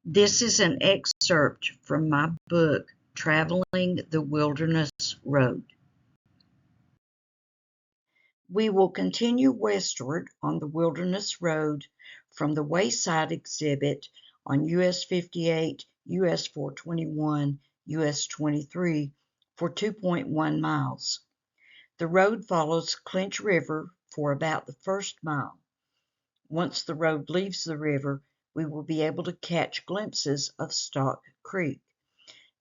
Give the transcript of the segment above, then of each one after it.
This is an excerpt from my book, Traveling the Wilderness Road. We will continue westward on the Wilderness Road from the Wayside exhibit on US 58, US 421, US 23 for 2.1 miles. The road follows Clinch River for about the first mile. Once the road leaves the river, we will be able to catch glimpses of Stock Creek.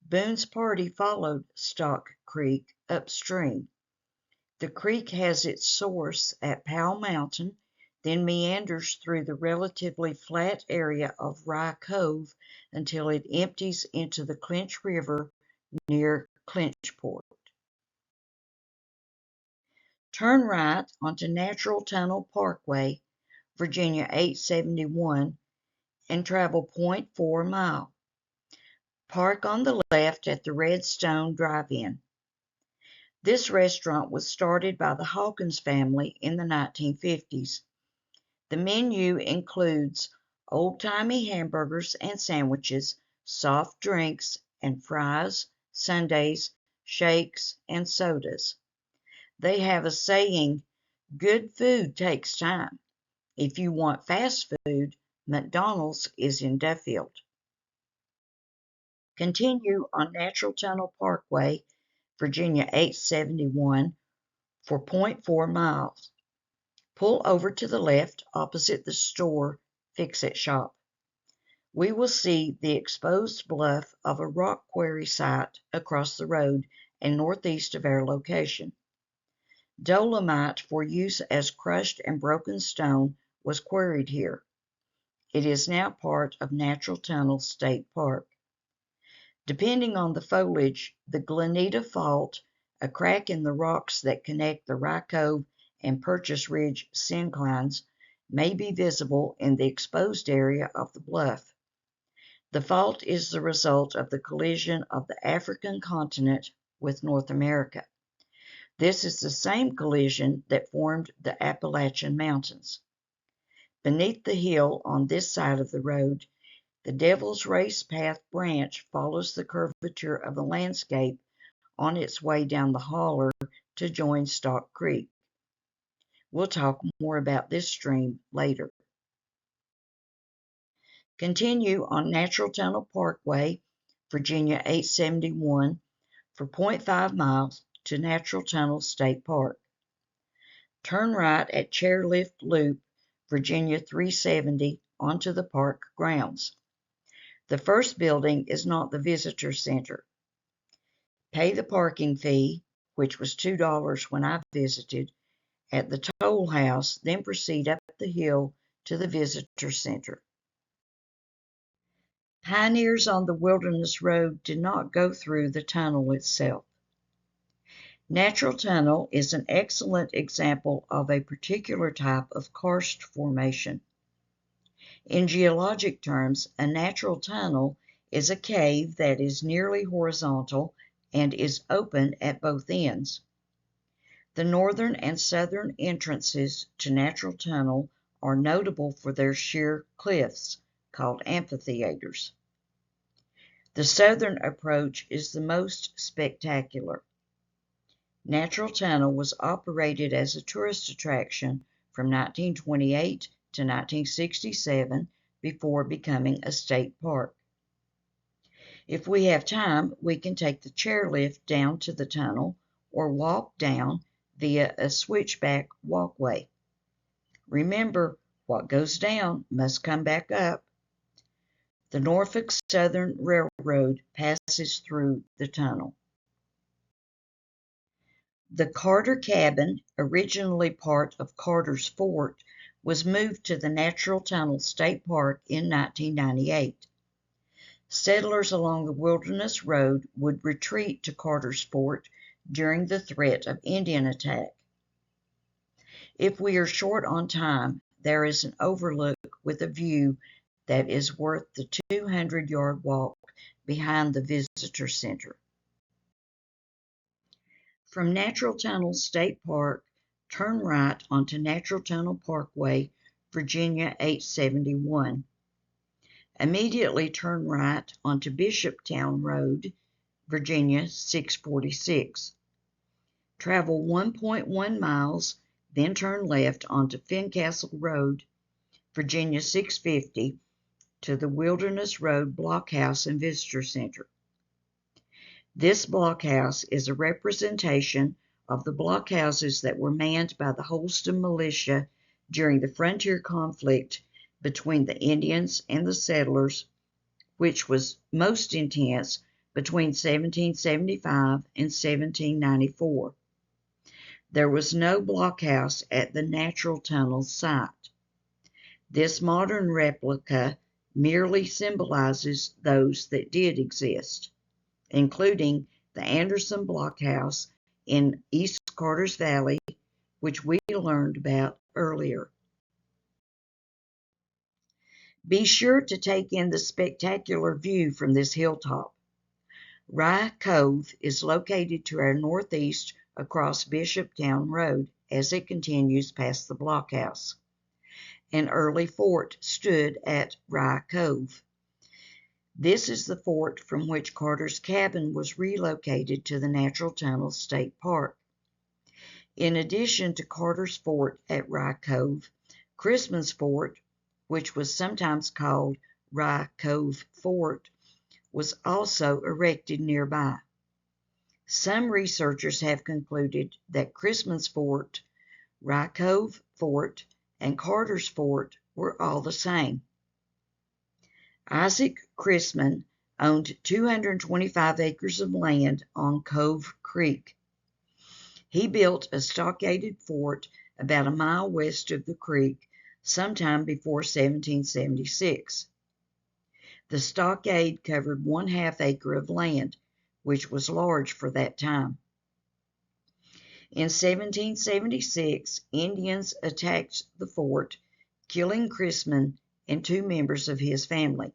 Boone's party followed Stock Creek upstream. The creek has its source at Powell Mountain, then meanders through the relatively flat area of Rye Cove until it empties into the Clinch River near Clinchport. Turn right onto Natural Tunnel Parkway, Virginia 871, and travel 0.4 mile. Park on the left at the Redstone Drive-In. This restaurant was started by the Hawkins family in the 1950s. The menu includes old-timey hamburgers and sandwiches, soft drinks and fries, sundaes, shakes, and sodas. They have a saying, "Good food takes time." If you want fast food, McDonald's is in Duffield. Continue on Natural Tunnel Parkway, Virginia 871, for 0.4 miles. Pull over to the left opposite the store Fix-It Shop. We will see the exposed bluff of a rock quarry site across the road and northeast of our location. Dolomite for use as crushed and broken stone was quarried here. It is now part of Natural Tunnel State Park. Depending on the foliage, the Glenita Fault, a crack in the rocks that connect the Rye Cove and Purchase Ridge synclines, may be visible in the exposed area of the bluff. The fault is the result of the collision of the African continent with North America. This is the same collision that formed the Appalachian Mountains. Beneath the hill on this side of the road, the Devil's Race Path branch follows the curvature of the landscape on its way down the holler to join Stock Creek. We'll talk more about this stream later. Continue on Natural Tunnel Parkway, Virginia 871, for 0.5 miles to Natural Tunnel State Park. Turn right at Chairlift Loop, Virginia 370, onto the park grounds. The first building is not the visitor center. Pay the parking fee, which was $2 when I visited, at the toll house, then proceed up the hill to the visitor center. Pioneers on the Wilderness Road did not go through the tunnel itself. Natural Tunnel is an excellent example of a particular type of karst formation. In geologic terms, a natural tunnel is a cave that is nearly horizontal and is open at both ends. The northern and southern entrances to Natural Tunnel are notable for their sheer cliffs, called amphitheaters. The southern approach is the most spectacular. Natural Tunnel was operated as a tourist attraction from 1928 to 1967 before becoming a state park. If we have time, we can take the chairlift down to the tunnel or walk down via a switchback walkway. Remember, what goes down must come back up. The Norfolk Southern Railroad passes through the tunnel. The Carter Cabin, originally part of Carter's Fort, was moved to the Natural Tunnel State Park in 1998. Settlers along the Wilderness Road would retreat to Carter's Fort during the threat of Indian attack. If we are short on time, there is an overlook with a view that is worth the 200-yard walk behind the visitor center. From Natural Tunnel State Park, turn right onto Natural Tunnel Parkway, Virginia 871. Immediately turn right onto Bishoptown Road, Virginia 646. Travel 1.1 miles, then turn left onto Fincastle Road, Virginia 650, to the Wilderness Road Blockhouse and Visitor Center. This blockhouse is a representation of the blockhouses that were manned by the Holston militia during the frontier conflict between the Indians and the settlers, which was most intense between 1775 and 1794. There was no blockhouse at the Natural Tunnel site. This modern replica merely symbolizes those that did exist, including the Anderson Blockhouse in East Carter's Valley, which we learned about earlier. Be sure to take in the spectacular view from this hilltop. Rye Cove is located to our northeast across Bishoptown Road as it continues past the blockhouse. An early fort stood at Rye Cove. This is the fort from which Carter's cabin was relocated to the Natural Tunnel State Park. In addition to Carter's fort at Rye Cove, Chrisman's Fort, which was sometimes called Rye Cove Fort, was also erected nearby. Some researchers have concluded that Chrisman's Fort, Rye Cove Fort, and Carter's Fort were all the same. Isaac Chrisman owned 225 acres of land on Cove Creek. He built a stockaded fort about a mile west of the creek sometime before 1776. The stockade covered 1/2 acre of land, which was large for that time. In 1776, Indians attacked the fort, killing Chrisman and 2 members of his family.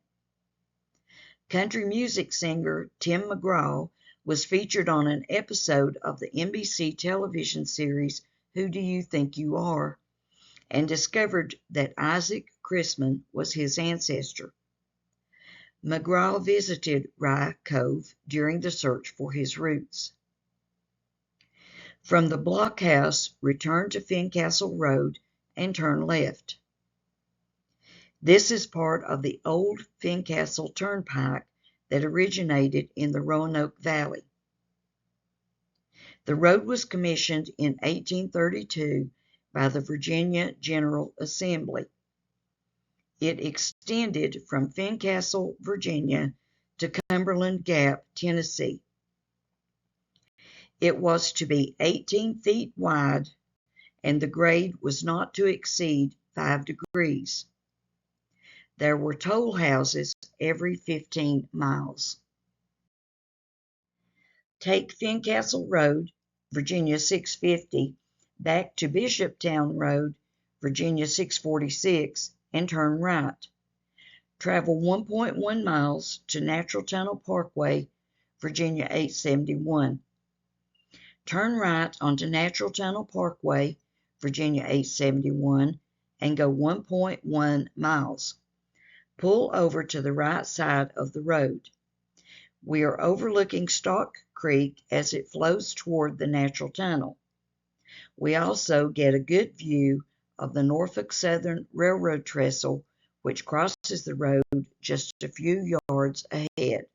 Country music singer Tim McGraw was featured on an episode of the NBC television series Who Do You Think You Are, and discovered that Isaac Chrisman was his ancestor. McGraw visited Rye Cove during the search for his roots. From the blockhouse, return to Fincastle Road and turn left. This is part of the old Fincastle Turnpike that originated in the Roanoke Valley. The road was commissioned in 1832 by the Virginia General Assembly. It extended from Fincastle, Virginia, to Cumberland Gap, Tennessee. It was to be 18 feet wide, and the grade was not to exceed 5 degrees. There were toll houses every 15 miles. Take Fincastle Road, Virginia 650, back to Bishoptown Road, Virginia 646, and turn right. Travel 1.1 miles to Natural Tunnel Parkway, Virginia 871. Turn right onto Natural Tunnel Parkway, Virginia 871, and go 1.1 miles. Pull over to the right side of the road. We are overlooking Stock Creek as it flows toward the Natural Tunnel. We also get a good view of the Norfolk Southern Railroad trestle, which crosses the road just a few yards ahead.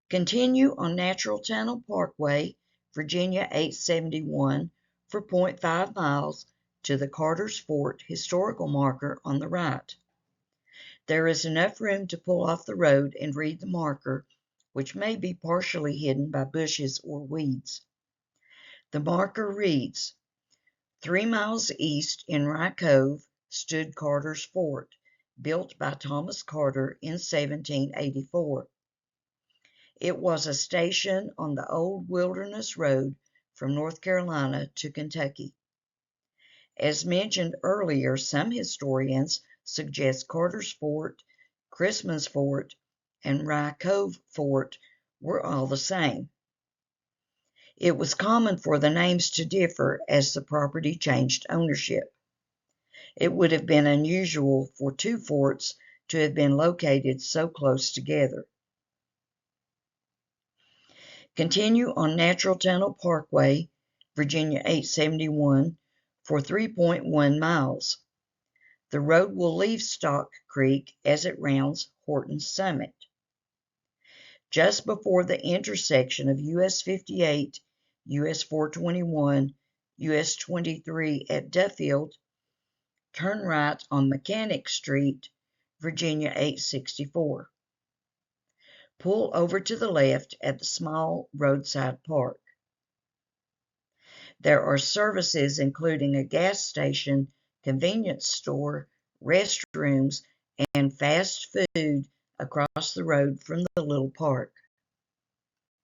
Continue on Natural Tunnel Parkway, Virginia 871, for 0.5 miles to the Carter's Fort historical marker on the right. There is enough room to pull off the road and read the marker, which may be partially hidden by bushes or weeds. The marker reads, 3 miles east in Rye Cove stood Carter's Fort, built by Thomas Carter in 1784. It was a station on the old Wilderness Road from North Carolina to Kentucky. As mentioned earlier, some historians suggest Carter's Fort, Chrisman's Fort, and Rye Cove Fort were all the same. It was common for the names to differ as the property changed ownership. It would have been unusual for 2 forts to have been located so close together. Continue on Natural Tunnel Parkway, Virginia 871, for 3.1 miles. The road will leave Stock Creek as it rounds Horton Summit. Just before the intersection of US 58, US 421, US 23 at Duffield, turn right on Mechanic Street, Virginia 864. Pull over to the left at the small roadside park. There are services including a gas station, convenience store, restrooms, and fast food across the road from the little park.